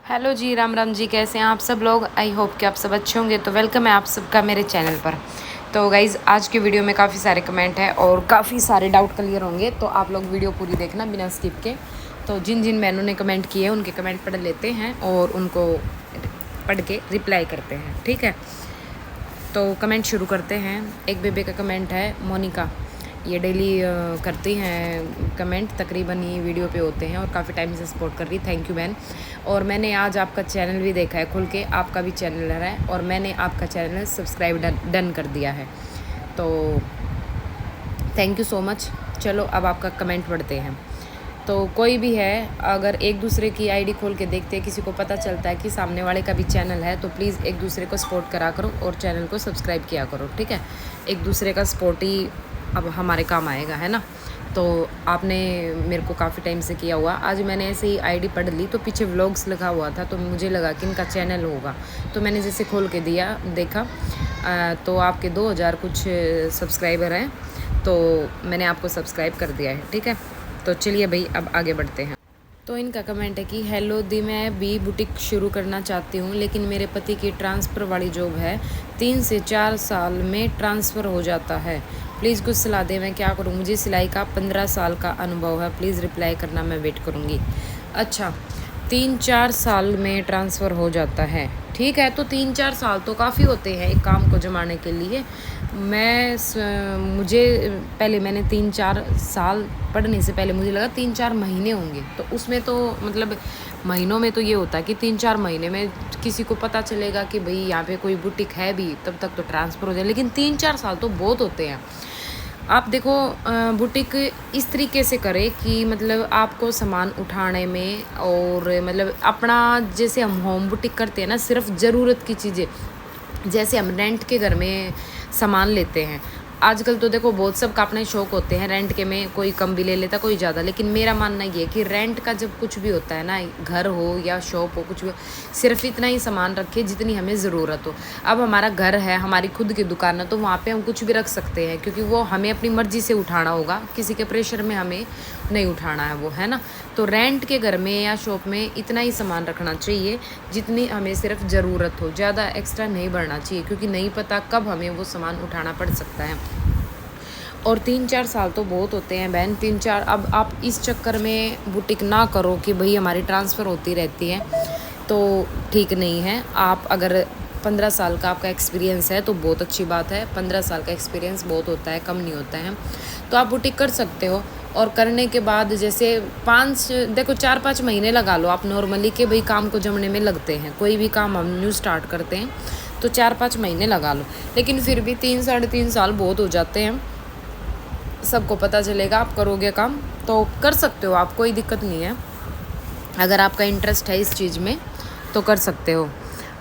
Hello जी, राम राम जी। कैसे हैं आप सब लोग? आई होप कि आप सब अच्छे होंगे। तो वेलकम है आप सबका मेरे चैनल पर। तो गाइज़, आज की वीडियो में काफ़ी सारे कमेंट हैं और काफ़ी सारे डाउट क्लियर होंगे, तो आप लोग वीडियो पूरी देखना बिना स्किप के। तो जिन जिन बहनों ने कमेंट किए उनके कमेंट पढ़ लेते हैं और उनको पढ़ के रिप्लाई करते हैं, ठीक है। तो कमेंट शुरू करते हैं। एक बेबे का कमेंट है, मोनिका। ये डेली करती हैं कमेंट, तकरीबन ये वीडियो पे होते हैं और काफ़ी टाइम से सपोर्ट कर रही। थैंक यू बहन। और मैंने आज आपका चैनल भी देखा है खुल के, आपका भी चैनल है और मैंने आपका चैनल सब्सक्राइब डन कर दिया है। तो थैंक यू सो मच। चलो अब आपका कमेंट पढ़ते हैं। तो कोई भी है, अगर एक दूसरे की आईडी खोल के देखते हैं, किसी को पता चलता है कि सामने वाले का भी चैनल है, तो प्लीज़ एक दूसरे को सपोर्ट करा करो और चैनल को सब्सक्राइब किया करो, ठीक है। एक दूसरे का सपोर्ट ही अब हमारे काम आएगा, है ना। तो आपने मेरे को काफ़ी टाइम से किया हुआ, आज मैंने ऐसे ही आईडी पढ़ ली तो पीछे व्लॉग्स लिखा हुआ था, तो मुझे लगा कि इनका चैनल होगा, तो मैंने जैसे खोल के देखा तो आपके 2000 कुछ सब्सक्राइबर हैं, तो मैंने आपको सब्सक्राइब कर दिया है, ठीक है। तो चलिए भाई, अब आगे बढ़ते हैं। तो इनका कमेंट है कि हेलो दी, मैं भी बुटीक शुरू करना चाहती हूँ, लेकिन मेरे पति की ट्रांसफ़र वाली जॉब है, 3 से 4 साल में ट्रांसफ़र हो जाता है। प्लीज़ कुछ सलाह दें, मैं क्या करूँ? मुझे सिलाई का 15 साल का अनुभव है। प्लीज़ रिप्लाई करना, मैं वेट करूँगी। अच्छा, 3-4 साल में ट्रांसफ़र हो जाता है, ठीक है। तो 3-4 साल तो काफ़ी होते हैं एक काम को जमाने के लिए। मुझे पहले मैंने 3-4 साल पढ़ने से पहले मुझे लगा 3-4 महीने होंगे, तो उसमें तो मतलब महीनों में तो ये होता है कि 3-4 महीने में किसी को पता चलेगा कि भाई यहाँ पे कोई बुटीक है भी, तब तक तो ट्रांसफ़र हो जाए। लेकिन 3-4 साल तो बहुत होते हैं। आप देखो, बुटीक इस तरीके से करें कि मतलब आपको सामान उठाने में और मतलब अपना, जैसे हम होम बुटीक करते हैं ना, सिर्फ ज़रूरत की चीज़ें, जैसे हम रेंट के घर में सामान लेते हैं। आजकल तो देखो बहुत सबका अपने शौक होते हैं, रेंट के में कोई कम भी ले लेता, कोई ज़्यादा। लेकिन मेरा मानना ये है कि रेंट का जब कुछ भी होता है ना, घर हो या शॉप हो, कुछ भी हो, सिर्फ इतना ही सामान रखें जितनी हमें ज़रूरत हो। अब हमारा घर है, हमारी खुद की दुकान है, तो वहाँ पे हम कुछ भी रख सकते हैं, क्योंकि वो हमें अपनी मर्ज़ी से उठाना होगा, किसी के प्रेशर में हमें नहीं उठाना है वो, है ना। तो रेंट के घर में या शॉप में इतना ही सामान रखना चाहिए जितनी हमें सिर्फ ज़रूरत हो, ज़्यादा एक्स्ट्रा नहीं बढ़ना चाहिए, क्योंकि नहीं पता कब हमें वो सामान उठाना पड़ सकता है। और 3-4 साल तो बहुत होते हैं बहन, 3-4। अब आप इस चक्कर में बुटीक ना करो कि भाई हमारी ट्रांसफ़र होती रहती है, तो ठीक नहीं है। आप अगर 15 साल का आपका एक्सपीरियंस है तो बहुत अच्छी बात है। 15 साल का एक्सपीरियंस बहुत होता है, कम नहीं होता है। तो आप बुटीक कर सकते हो। और करने के बाद जैसे 4-5 महीने लगा लो आप नॉर्मली, कि भाई काम को जमने में लगते हैं। कोई भी काम हम न्यू स्टार्ट करते हैं तो 4-5 महीने लगा लो, लेकिन फिर भी 3-3.5 साल बहुत हो जाते हैं। सबको पता चलेगा आप करोगे काम, तो कर सकते हो आप, कोई दिक्कत नहीं है। अगर आपका इंटरेस्ट है इस चीज़ में तो कर सकते हो।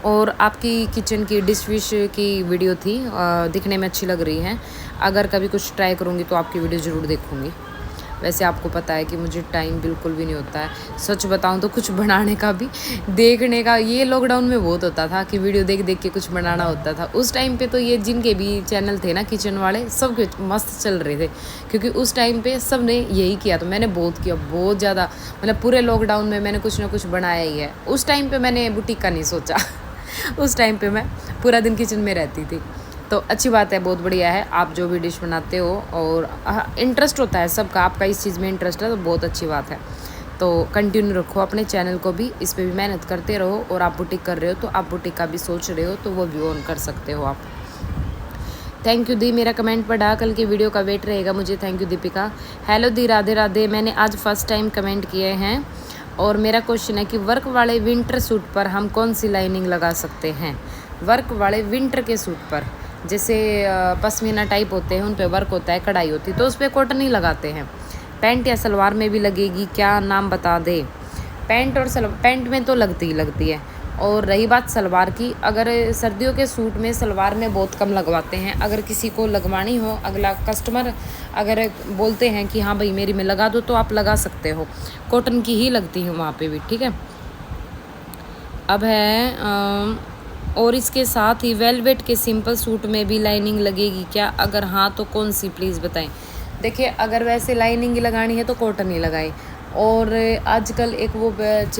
और आपकी किचन की डिश विश की वीडियो थी, दिखने में अच्छी लग रही है। अगर कभी कुछ ट्राई करूँगी तो आपकी वीडियो ज़रूर देखूँगी। वैसे आपको पता है कि मुझे टाइम बिल्कुल भी नहीं होता है, सच बताऊं तो कुछ बनाने का भी, देखने का। ये लॉकडाउन में बहुत होता था कि वीडियो देख देख के कुछ बनाना होता था। उस टाइम पे तो ये जिनके भी चैनल थे ना किचन वाले, सब कुछ मस्त चल रहे थे, क्योंकि उस टाइम पे सब ने यही किया। तो मैंने बहुत किया, बहुत ज़्यादा, मतलब पूरे लॉकडाउन में मैंने कुछ ना कुछ बनाया ही है। उस टाइम पर मैंने बुटीक का नहीं सोचा उस टाइम पर मैं पूरा दिन किचन में रहती थी। तो अच्छी बात है, बहुत बढ़िया है आप जो भी डिश बनाते हो, और इंटरेस्ट होता है सबका, आपका इस चीज़ में इंटरेस्ट है तो बहुत अच्छी बात है। तो कंटिन्यू रखो अपने चैनल को भी, इस पे भी मेहनत करते रहो। और आप बुटीक कर रहे हो तो आप बुटीक का भी सोच रहे हो तो वो भी ऑन कर सकते हो आप। थैंक यू दी, मेरा कमेंट पढ़ा, कल की वीडियो का वेट रहेगा मुझे। Thank you Deepika. हेलो दी, राधे राधे। मैंने आज फर्स्ट टाइम कमेंट किए हैं और मेरा क्वेश्चन है कि वर्क वाले विंटर सूट पर हम कौन सी लाइनिंग लगा सकते हैं? वर्क वाले विंटर के सूट पर, जैसे पश्मीना टाइप होते हैं, उन पे वर्क होता है, कढ़ाई होती है, तो उस पर कॉटन ही लगाते हैं। पैंट या सलवार में भी लगेगी क्या? नाम बता दे। पैंट में तो लगती ही लगती है। और रही बात सलवार की, अगर सर्दियों के सूट में सलवार में बहुत कम लगवाते हैं। अगर किसी को लगवानी हो, अगला कस्टमर अगर बोलते हैं कि हाँ भाई मेरी में लगा दो, तो आप लगा सकते हो। कॉटन की ही लगती है वहाँ पे भी, ठीक है। अब है और इसके साथ ही वेलवेट के सिंपल सूट में भी लाइनिंग लगेगी क्या? अगर हाँ तो कौन सी, प्लीज़ बताएं। देखिए, अगर वैसे लाइनिंग लगानी है तो कॉटन ही लगाएं, और आजकल एक वो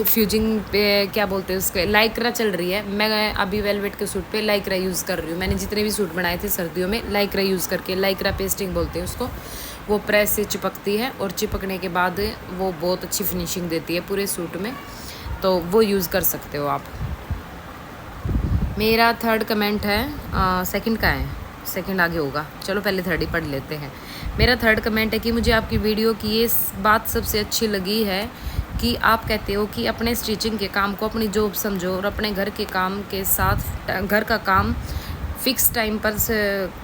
फ्यूजिंग पे क्या बोलते हैं उसके, लाइक्रा चल रही है। मैं अभी वेलवेट के सूट पे लाइक्रा यूज़ कर रही हूँ। मैंने जितने भी सूट बनाए थे सर्दियों में लाइक्रा यूज़ करके, लाइक्रा पेस्टिंग बोलते हैं उसको। वो प्रेस से चिपकती है और चिपकने के बाद वो बहुत अच्छी फिनिशिंग देती है पूरे सूट में, तो वो यूज़ कर सकते हो आप। मेरा थर्ड कमेंट है, सेकंड का है, सेकंड आगे होगा, चलो पहले थर्ड ही पढ़ लेते हैं। मेरा थर्ड कमेंट है कि मुझे आपकी वीडियो की ये बात सबसे अच्छी लगी है कि आप कहते हो कि अपने स्टिचिंग के काम को अपनी जॉब समझो और अपने घर के काम के साथ घर का काम फिक्स टाइम पर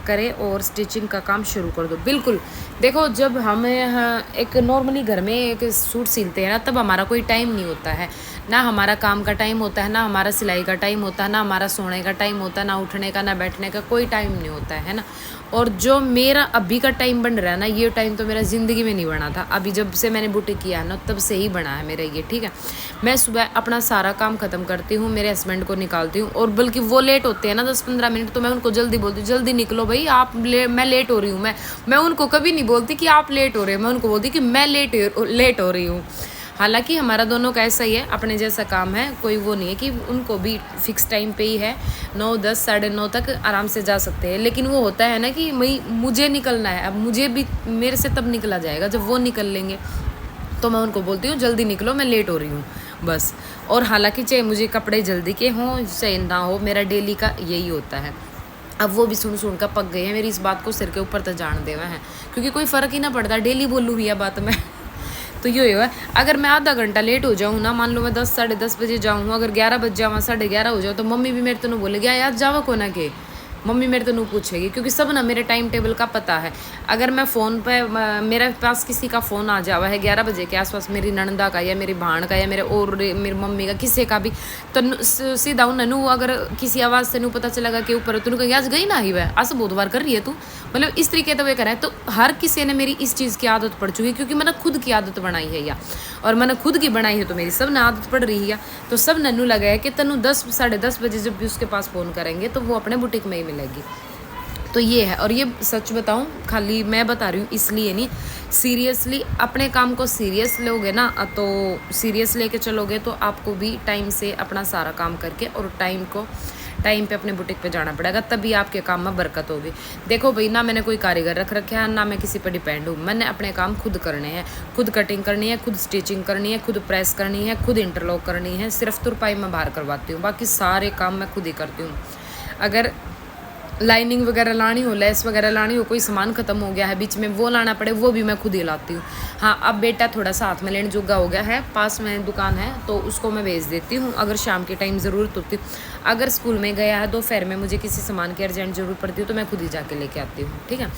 करें और स्टिचिंग का काम शुरू कर दो। बिल्कुल, देखो जब हम एक नॉर्मली घर में एक सूट सिलते हैं ना, तब हमारा कोई टाइम नहीं होता है, ना हमारा काम का टाइम होता है, ना हमारा सिलाई का टाइम होता है, ना हमारा सोने का टाइम होता है, ना उठने का, ना बैठने का, कोई टाइम नहीं होता है ना। और जो मेरा अभी का टाइम बन रहा है ना, ये टाइम तो मेरा ज़िंदगी में नहीं बना था। अभी जब से मैंने बुटीक किया है ना, तब से ही बना है मेरा ये, ठीक है। मैं सुबह अपना सारा काम ख़त्म करती हूँ, मेरे हस्बैंड को निकालती हूँ, और बल्कि वो लेट होते हैं ना 10-15 मिनट, तो मैं उनको जल्दी बोलती हूँ जल्दी निकलो भाई, आप मैं लेट हो रही हूँ। मैं उनको कभी नहीं बोलती कि आप लेट हो रहे हो, मैं उनको बोलती कि मैं लेट हो रही हूँ। हालांकि हमारा दोनों का ऐसा ही है, अपने जैसा काम है, कोई वो नहीं है कि उनको भी फिक्स टाइम पे ही है, 9, 10, 9:30 तक आराम से जा सकते हैं। लेकिन वो होता है ना कि मुझे निकलना है, अब मुझे भी मेरे से तब निकला जाएगा जब वो निकल लेंगे, तो मैं उनको बोलती हूँ जल्दी निकलो, मैं लेट हो रही हूँ बस। और हालांकि चाहे मुझे कपड़े जल्दी के हों चाहे ना हो, मेरा डेली का यही होता है। अब वो भी सुन कर पक गए हैं मेरी इस बात को, सिर के ऊपर तो जान देवा है, क्योंकि कोई फ़र्क ही ना पड़ता, डेली बोलूँ यह बात मैं तो ये है, अगर मैं आधा घंटा लेट हो जाऊँ ना, मान लो मैं 10, 10:30 बजे जाऊँ, अगर 11 बज जाऊँ, 11:30 हो जाओ, तो मम्मी भी मेरे तो बोलेगी यार जावा को ना के, मम्मी मेरे तो पूछेगी, क्योंकि सब ना मेरे टाइम टेबल का पता है। अगर मैं फ़ोन पे मेरे पास किसी का फ़ोन आ जावा है 11 बजे के आसपास, मेरी ननदा का या मेरी भाण का या मेरी मम्मी का, किसी का भी, तो सीधा ननू अगर किसी आवाज़ से नू पता चलेगा कि ऊपर तू कहीं आज गई ना ही वह आज बहुत बार कर रही है तू, मतलब इस तरीके से वे करें। तो हर किसी ने मेरी इस चीज़ की आदत पड़ चुकी है, क्योंकि मैंने खुद की आदत बनाई है या, और मैंने खुद की बनाई है, तो मेरी सब ने आदत पड़ रही है। तो सब नन्नू लगा है कि तनु 10, 10:30 बजे जब भी उसके पास फ़ोन करेंगे तो वो अपने बुटीक में ही मिलेगी। तो ये है, और ये सच बताऊं, खाली मैं बता रही हूँ इसलिए नहीं, सीरियसली अपने काम को सीरियस लोगे ना, तो सीरियस लेके चलोगे तो आपको भी टाइम से अपना सारा काम करके और टाइम पे अपने बुटीक पे जाना पड़ेगा, तभी आपके काम में बरकत होगी। देखो भाई, ना मैंने कोई कारीगर रख रखा है, ना मैं किसी पर डिपेंड हूँ, मैंने अपने काम खुद करने हैं, खुद कटिंग करनी है, खुद स्टिचिंग करनी है, खुद प्रेस करनी है, खुद इंटरलॉक करनी है, सिर्फ तुरपाई मैं बाहर करवाती हूँ, बाकी सारे काम मैं खुद ही करती हूँ। अगर लाइनिंग वगैरह लानी हो, लेस वगैरह लानी हो, कोई सामान ख़त्म हो गया है बीच में, वो लाना पड़े, वो भी मैं खुद ही लाती हूँ। हाँ, अब बेटा थोड़ा सा हाथ में लेने जोगा हो गया है, पास में दुकान है तो उसको मैं भेज देती हूँ अगर शाम के टाइम ज़रूरत होती। अगर स्कूल में गया है दोपहर में मुझे किसी सामान की अर्जेंट ज़रूरत पड़ती है तो मैं खुद ही जाके लेके आती हूँ, ठीक है।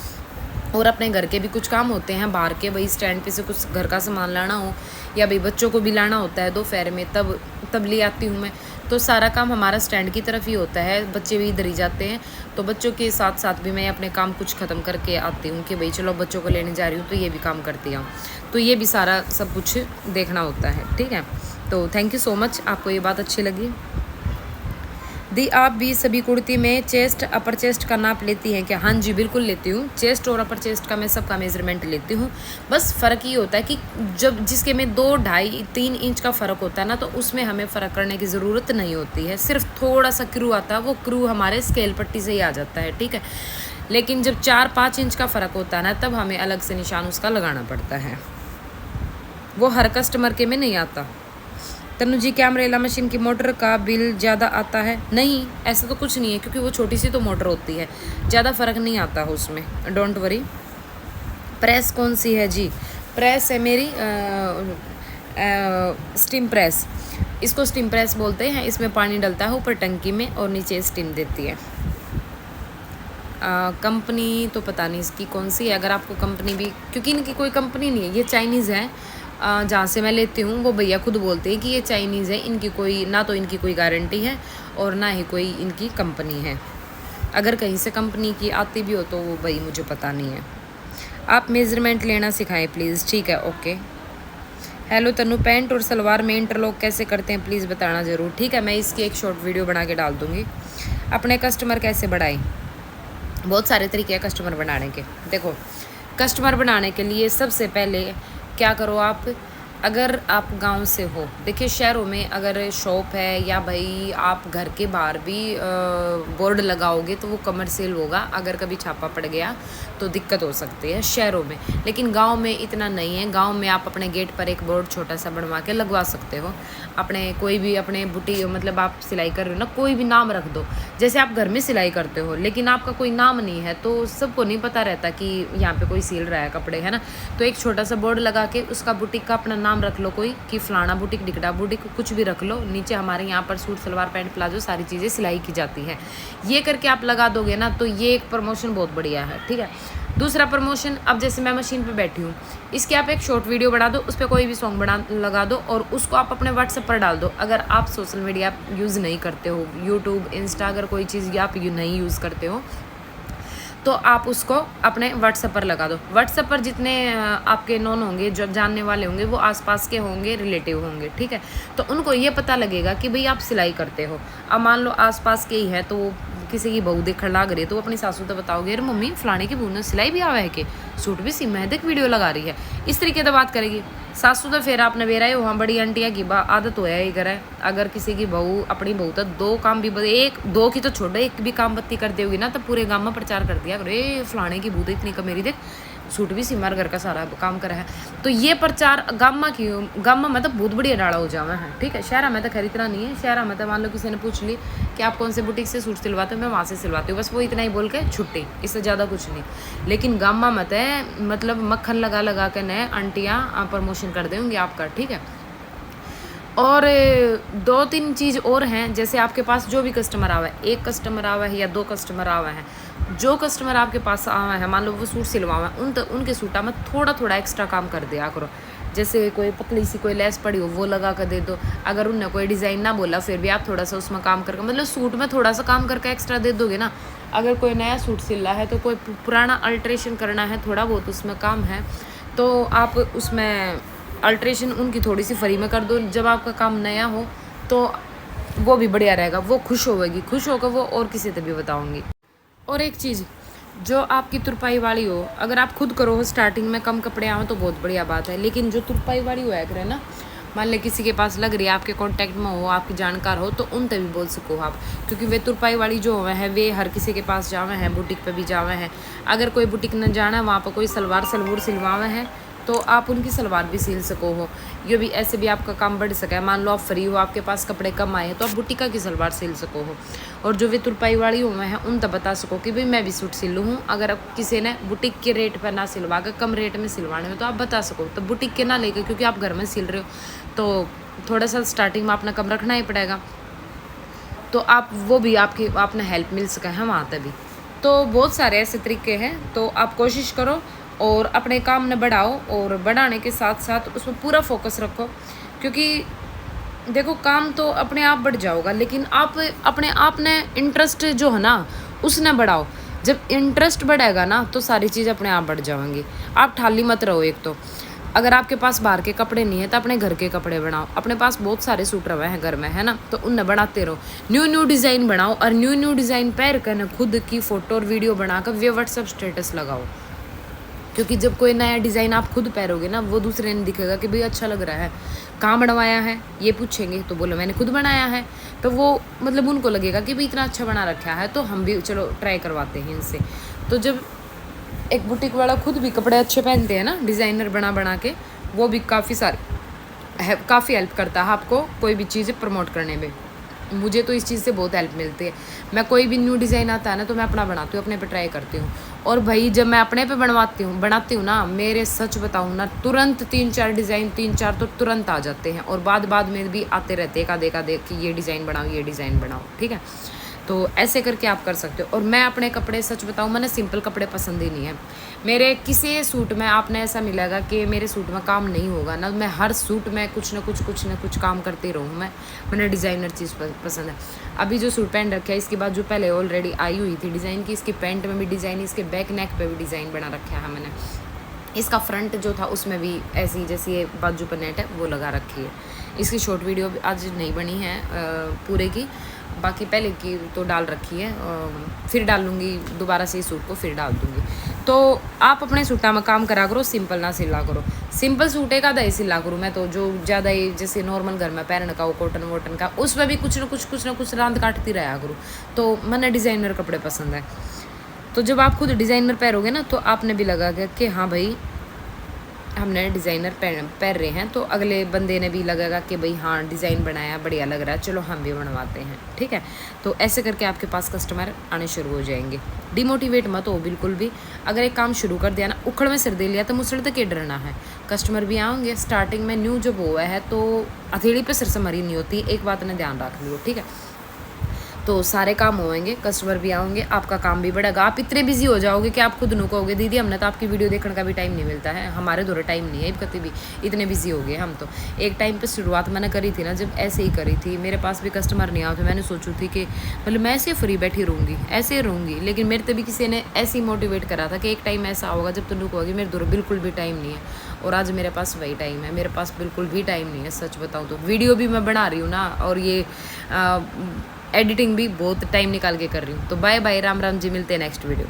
और अपने घर के भी कुछ काम होते हैं बाहर के, भाई स्टैंड पे से कुछ घर का सामान लाना हो, या भाई बच्चों को भी लाना होता है दोपहर में, तब ले आती हूँ मैं। तो सारा काम हमारा स्टैंड की तरफ ही होता है, बच्चे भी इधर ही जाते हैं, तो बच्चों के साथ साथ भी मैं अपने काम कुछ ख़त्म करके आती हूँ कि भाई चलो बच्चों को लेने जा रही हूँ तो ये भी काम करती हूँ। तो ये भी सारा सब कुछ देखना होता है, ठीक है। तो थैंक यू सो मच, आपको ये बात अच्छी लगी। दी, आप भी सभी कुर्ती में चेस्ट अपर चेस्ट का नाप लेती हैं क्या? हाँ जी, बिल्कुल लेती हूँ, चेस्ट और अपर चेस्ट का मैं सबका मेजरमेंट लेती हूँ। बस फ़र्क ये होता है कि जब जिसके में 2, 2.5, 3 इंच का फ़र्क होता है ना, तो उसमें हमें फ़र्क करने की ज़रूरत नहीं होती है, सिर्फ थोड़ा सा क्रू आता है, वो क्रू हमारे स्केल पट्टी से ही आ जाता है, ठीक है। लेकिन जब 4-5 इंच का फ़र्क होता है ना, तब हमें अलग से निशान उसका लगाना पड़ता है, वो हर कस्टमर के में नहीं आता। तनु जी, क्या अम्ब्रेला मशीन की मोटर का बिल ज़्यादा आता है? नहीं, ऐसा तो कुछ नहीं है, क्योंकि वो छोटी सी तो मोटर होती है, ज़्यादा फ़र्क नहीं आता है उसमें, डोंट वरी। प्रेस कौन सी है जी? प्रेस है मेरी स्टीम प्रेस, इसको स्टीम प्रेस बोलते हैं। इसमें पानी डलता है ऊपर टंकी में और नीचे स्टीम देती है। कंपनी तो पता नहीं इसकी कौन सी है, अगर आपको कंपनी भी, क्योंकि इनकी कोई कंपनी नहीं है, ये चाइनीज़ है। जहाँ से मैं लेती हूँ वो भैया खुद बोलते हैं कि ये चाइनीज़ है, इनकी कोई ना तो इनकी कोई गारंटी है और ना ही कोई इनकी कंपनी है। अगर कहीं से कंपनी की आती भी हो तो वो भाई मुझे पता नहीं है। आप मेज़रमेंट लेना सिखाएं प्लीज़, ठीक है, ओके। हेलो तनु, पैंट और सलवार में इंटरलॉक कैसे करते हैं प्लीज़ बताना ज़रूर, ठीक है। मैं इसकी एक शॉर्ट वीडियो बना के डाल दूँगी। अपने कस्टमर कैसे बढ़ाएं? बहुत सारे तरीके हैं कस्टमर बनाने के। देखो, कस्टमर बनाने के लिए सबसे पहले क्या करो आप, अगर आप गांव से हो, देखिए शहरों में अगर शॉप है या भाई आप घर के बाहर भी बोर्ड लगाओगे तो वो कमर्शियल होगा, अगर कभी छापा पड़ गया तो दिक्कत हो सकती है शहरों में। लेकिन गांव में इतना नहीं है, गांव में आप अपने गेट पर एक बोर्ड छोटा सा बनवा के लगवा सकते हो। अपने कोई भी अपने बुटीक मतलब आप सिलाई कर रहे हो ना, कोई भी नाम रख दो। जैसे आप घर में सिलाई करते हो लेकिन आपका कोई नाम नहीं है तो सबको नहीं पता रहता कि यहाँ पे कोई सिल रहा है कपड़े, है ना। तो एक छोटा सा बोर्ड लगा के उसका बुटीक का अपना नाम रख लो, कोई कि फलाना बुटीक, डिकड़ा बुटीक, कुछ भी रख लो। नीचे हमारे यहाँ पर सूट सलवार पैंट प्लाजो सारी चीज़ें सिलाई की जाती है। ये करके आप लगा दोगे ना तो ये एक प्रमोशन बहुत बढ़िया है, ठीक है। दूसरा प्रमोशन, अब जैसे मैं मशीन पे बैठी हूँ, इसके आप एक शॉर्ट वीडियो बना दो, उस पर कोई भी सॉन्ग बना लगा दो और उसको आप अपने व्हाट्सएप पर डाल दो। अगर आप सोशल मीडिया यूज़ नहीं करते हो, यूट्यूब इंस्टा अगर कोई चीज़ आप नहीं यूज़ करते हो तो आप उसको अपने व्हाट्सएप पर लगा दो। व्हाट्सएप पर जितने आपके नोन होंगे, जो जानने वाले होंगे, वो आसपास के होंगे, रिलेटिव होंगे, ठीक है। तो उनको ये पता लगेगा कि भाई आप सिलाई करते हो। अब मान लो आसपास के ही है तो किसी की बहू देखने लग रही है तो अपनी सासू तो बताओगे, अरे मम्मी फलाने की बहू ने सिलाई भी आवा है कि सूट भी सिम है, देख वीडियो लगा रही है। इस तरीके से बात करेगी सासू तो फिर आपने बेरा है वहाँ बड़ी आंटिया की आदत होया ही करे। अगर किसी की बहू अपनी बहू तो दो काम भी एक दो की तो छोड़ो, एक भी काम बत्ती कर देगी ना तो पूरे गाँव में प्रचार कर दिया, अरे फलाने की बहू तो इतनी कमेरी देख सूट भी सिमार घर का सारा काम करा है। तो ये प्रचार गामा की गामा में तो बहुत बढ़िया डाला हो जावा है, ठीक है। शहरा में तो खैर इतना नहीं है। शहरा में तो मान लो किसी ने पूछ ली कि आप कौन से बुटीक से सूट सिलवाते हो, मैं वहाँ से सिलवाती हूँ, बस वो इतना ही बोल के छुट्टी, इससे ज़्यादा कुछ नहीं। लेकिन गामा में तो मतलब मक्खन लगा लगा के नए आंटियाँ प्रमोशन कर देंगी आपका, ठीक है। और दो तीन चीज़ और हैं, जैसे आपके पास जो भी कस्टमर आवा है, एक कस्टमर आवा है या दो कस्टमर आवा है, जो कस्टमर आपके पास आवा है, मान लो वो सूट सिलवावा है, उनके सूटा में थोड़ा थोड़ा एक्स्ट्रा काम कर दिया करो। जैसे कोई पतली सी कोई लेस पड़ी हो वो लगा कर दे दो। अगर उनने कोई डिज़ाइन ना बोला फिर भी आप थोड़ा सा उसमें काम करके, मतलब सूट में थोड़ा सा काम करके एक्स्ट्रा दे दोगे ना। अगर कोई नया सूट सिल रहा है तो कोई पुराना अल्ट्रेशन करना है, थोड़ा बहुत उसमें काम है तो आप उसमें अल्ट्रेशन उनकी थोड़ी सी फ्री में कर दो। जब आपका काम नया हो तो वो भी बढ़िया रहेगा, वो खुश होगी, खुश होकर वो और किसी से भी बताऊंगी। और एक चीज़ जो आपकी तुरपाई वाली हो, अगर आप खुद करो स्टार्टिंग में कम कपड़े आओ तो बहुत बढ़िया बात है। लेकिन जो तुरपाई वाली हुआ करे ना, मान ले किसी के पास लग रही है, आपके कांटेक्ट में हो, आपकी जानकार हो, तो उन तक भी बोल सको आप, क्योंकि वे तुरपाई वाली जो हुए हैं वे हर किसी के पास जावे हैं, बुटीक पे भी जावे हैं। अगर कोई बुटीक न जाना है वहाँ पर कोई सलवार सलवूर सिलवावे हैं तो आप उनकी सलवार भी सिल सको हो। ये भी ऐसे भी आपका काम बढ़ सका है। मान लो आप फ्री हो, आपके पास कपड़े कम आए हैं तो आप बुटीका की सलवार सिल सको हो। और जो वे तुरपाई वाली हुए हैं उन तक बता सको कि भाई मैं भी सूट सिलूँ हूँ। अगर आप किसी ने बुटीक के रेट पर ना सिलवा कर कम रेट में सिलवाने में तो आप बता सको, तो बुटीक के ना लेकर, क्योंकि आप घर में सिल रहे हो तो थोड़ा सा स्टार्टिंग में अपना कम रखना ही पड़ेगा। तो आप वो भी आपकी आपने हेल्प मिल सका है वहाँ तक भी। तो बहुत सारे ऐसे तरीके हैं, तो आप कोशिश करो और अपने काम ने बढ़ाओ, और बढ़ाने के साथ साथ उसमें पूरा फोकस रखो। क्योंकि देखो काम तो अपने आप बढ़ जाओगा, लेकिन आप अपने आप ने इंटरेस्ट जो है ना उसने बढ़ाओ। जब इंटरेस्ट बढ़ेगा ना तो सारी चीज़ अपने आप बढ़ जाएंगी। आप ठाली मत रहो। एक तो अगर आपके पास बाहर के कपड़े नहीं है तो अपने घर के कपड़े बनाओ। अपने पास बहुत सारे सूट रहे हैं घर में, है ना, तो उन्हें बनाते रहो। न्यू डिज़ाइन बनाओ और न्यू डिज़ाइन पहन कर ना खुद की फ़ोटो और वीडियो बनाकर वे व्हाट्सएप स्टेटस लगाओ। क्योंकि जब कोई नया डिज़ाइन आप खुद पहनोगे ना, वो दूसरे ने दिखेगा कि भाई अच्छा लग रहा है, कहाँ बनवाया है, ये पूछेंगे तो बोलो मैंने खुद बनाया है। तो वो मतलब उनको लगेगा कि भाई इतना अच्छा बना रखा है तो हम भी चलो ट्राई करवाते हैं इनसे। तो जब एक बुटीक वाला खुद भी कपड़े अच्छे पहनते हैं ना, डिज़ाइनर बना के, वो भी काफ़ी हेल्प करता है आपको कोई भी चीज़ प्रमोट करने में। मुझे तो इस चीज़ से बहुत हेल्प मिलती है। मैं कोई भी न्यू डिज़ाइन आता है ना तो मैं अपना बनाती हूँ, अपने पे ट्राई करती हूँ। और भाई जब मैं अपने पे बनाती हूँ ना, मेरे सच बताऊँ ना, तुरंत 3-4 डिज़ाइन 3-4 तो तुरंत आ जाते हैं। और बाद में भी आते रहते हैं का देख कि ये डिज़ाइन बनाओ, ठीक है। तो ऐसे करके आप कर सकते हो। और मैं अपने कपड़े सच बताऊँ, मैंने सिंपल कपड़े पसंद ही नहीं है। मेरे किसी सूट में आपने ऐसा मिलेगा कि मेरे सूट में काम नहीं होगा ना, मैं हर सूट में कुछ ना कुछ काम करती रहूँ। मैंने डिज़ाइनर चीज़ पसंद है। अभी जो सूट पहन रखा है इसके बाद जो पहले ऑलरेडी आई हुई थी डिज़ाइन की, इसकी पैंट में भी डिज़ाइन, इसके बैक नेक पे भी डिज़ाइन बना रखा है मैंने। इसका फ्रंट जो था उसमें भी ऐसी जैसी ये बाजू पर नेट है वो लगा रखी है। इसकी शॉर्ट वीडियो भी आज नहीं बनी है पूरे की, बाकी पहले की तो डाल रखी है, फिर डाल लूँगी दोबारा से इस सूट को फिर डाल दूँगी। तो आप अपने सूटा में काम करा करो, सिंपल ना सिला करो। सिंपल सूट एक आधा ही सिला करूँ मैं तो, जो ज़्यादा ही जैसे नॉर्मल घर में पहनने का हो कॉटन वॉटन का, उसमें भी कुछ ना कुछ रांद काटती रहा करूँ। तो मैंने डिज़ाइनर कपड़े पसंद है। तो जब आप खुद डिज़ाइनर पहनोगे ना तो आपने भी लगा कि हाँ भाई हमने डिज़ाइनर पहन रहे हैं, तो अगले बंदे ने भी लगेगा कि भाई हाँ डिज़ाइन बनाया बढ़िया लग रहा है, चलो हम भी बनवाते हैं, ठीक है। तो ऐसे करके आपके पास कस्टमर आने शुरू हो जाएंगे। डिमोटिवेट मत हो बिल्कुल भी। अगर एक काम शुरू कर दिया ना, उखड़ में सिर दे लिया तो मुसड़ तक के डरना है। कस्टमर भी आएंगे। स्टार्टिंग में न्यू जब हुआ है तो हथेली पे सिर से मरी नहीं होती, एक बात ने ध्यान रख लियो, ठीक है। तो सारे काम होंगे, कस्टमर भी आएंगे, आपका काम भी बढ़ेगा। आप इतने बिजी हो जाओगे कि आप खुद नु कहोगे दीदी हमने तो आपकी वीडियो देखने का भी टाइम नहीं मिलता है, हमारे दौरे टाइम नहीं है कभी भी, इतने बिजी हो गए हम तो। एक टाइम पे शुरुआत मैंने करी थी ना, जब ऐसे ही करी थी, मेरे पास भी कस्टमर नहीं आते, मैंने सोचू थी कि मतलब मैं ऐसे फ्री बैठी रहूँगी, ऐसे रहूँगी, लेकिन मेरे तभी किसी ने ऐसे ही मोटिवेट करा था कि एक टाइम ऐसा होगा जब तुम कहोगी मेरे दौरे बिल्कुल भी टाइम नहीं है। और आज मेरे पास वही टाइम है, मेरे पास बिल्कुल भी टाइम नहीं है। सच बताऊँ तो वीडियो भी मैं बना रही हूँ ना, और ये एडिटिंग भी बहुत टाइम निकाल के कर रही हूँ। तो बाय बाय, राम राम जी, मिलते हैं नेक्स्ट वीडियो।